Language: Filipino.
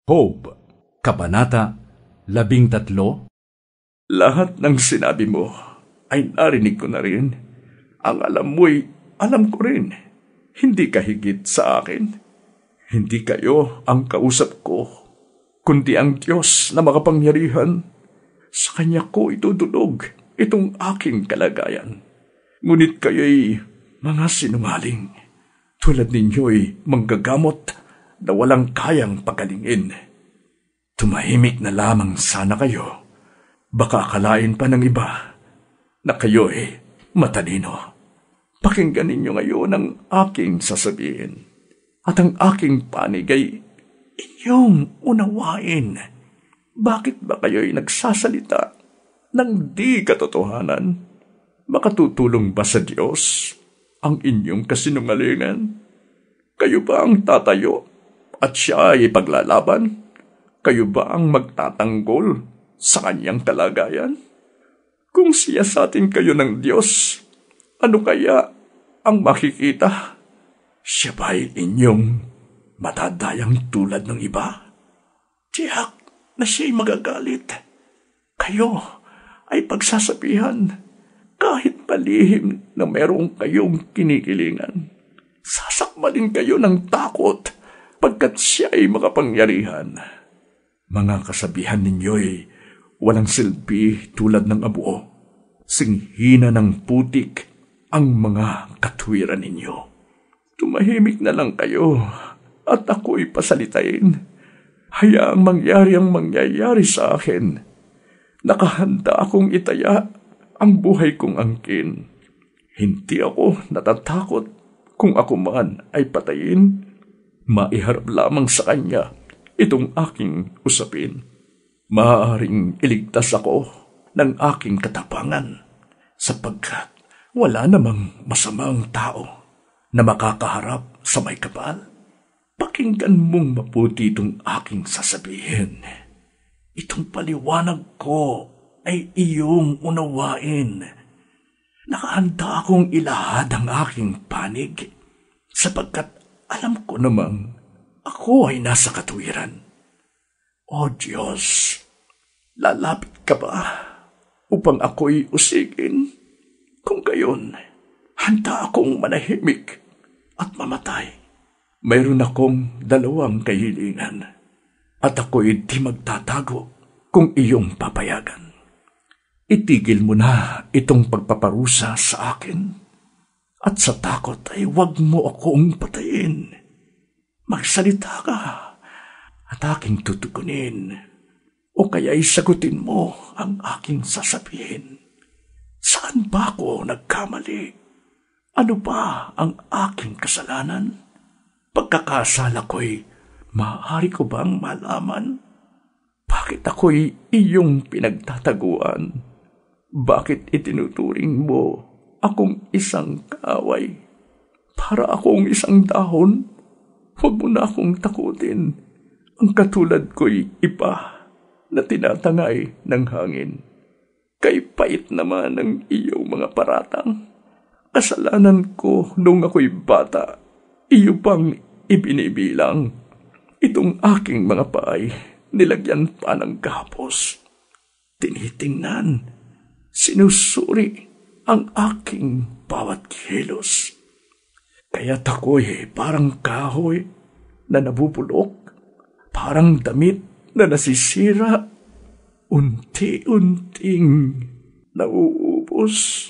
Job, Kabanata 13. Lahat ng sinabi mo ay narinig ko na rin. Ang alam mo'y alam ko rin. Hindi ka higit sa akin. Hindi kayo ang kausap ko, kundi ang Diyos na makapangyarihan. Sa Kanya ko itudulog itong aking kalagayan. Ngunit kayo'y mga sinungaling. Tulad ninyo'y manggagamot na walang kayang pagalingin. Tumahimik na lamang sana kayo. Baka akalain pa ng iba na kayo'y matalino. Pakinggan ninyo ngayon ang aking sasabihin. At ang aking panig ay inyong unawain. Bakit ba kayo'y nagsasalita ng di katotohanan? Makatutulong ba sa Diyos ang inyong kasinungalingan? Kayo ba ang tatayo at siya ay paglalaban? Kayo ba ang magtatanggol sa kanyang kalagayan? Kung siyasatin kayo ng Diyos, ano kaya ang makikita? Siya ba'y inyong matadayang tulad ng iba? Tiyak na siya'y magagalit. Kayo ay pagsasabihan kahit palihim na merong kayong kinikilingan. Sasakmalin kayo ng takot pagkat siya ay makapangyarihan. Mga kasabihan ninyo'y walang silbi tulad ng abuo. Singhina ng putik ang mga katwiran ninyo. Tumahimik na lang kayo at ako'y pasalitain. Hayaang mangyari ang mangyayari sa akin. Nakahanda akong itaya ang buhay kong angkin. Hindi ako natatakot kung ako man ay patayin. Maiharap lamang sa kanya itong aking usapin. Maaaring iligtas ako ng aking katapangan sapagkat wala namang masamang tao na makakaharap sa may kapal. Pakinggan mong mabuti itong aking sasabihin. Itong paliwanag ko ay iyong unawain. Nakahanda akong ilahad ang aking panig sapagkat alam ko namang ako ay nasa katwiran. O Diyos, lalapit ka ba upang ako'y usigin? Kung gayon, handa akong manahimik at mamatay. Mayroon akong 2 kahilingan at ako'y di magtatago kung iyong papayagan. Itigil mo na itong pagpaparusa sa akin at sa takot ay huwag mo akong patayin. Magsalita ka at aking tutugunin o kaya'y sagutin mo ang aking sasabihin. Saan ba ako nagkamali? Ano ba ang aking kasalanan? Pagkakasala ko'y maaari ko bang malaman? Bakit ako'y iyong pinagtataguan? Bakit itinuturing mo akong isang kaaway? Para akong isang dahon? Huwag mo na akong takutin. Ang katulad ko'y iba na tinatangay ng hangin. Kay pait naman ng iyong mga paratang. Kasalanan ko nung ako'y bata, iyo pang ibinibilang. Itong aking mga paay, nilagyan pa ng gapos. Tinitingnan, sinusuri ang aking bawat kilos. Kaya't ako'y parang kahoy na nabubulok, parang damit na nasisira, unti-unting nauubos.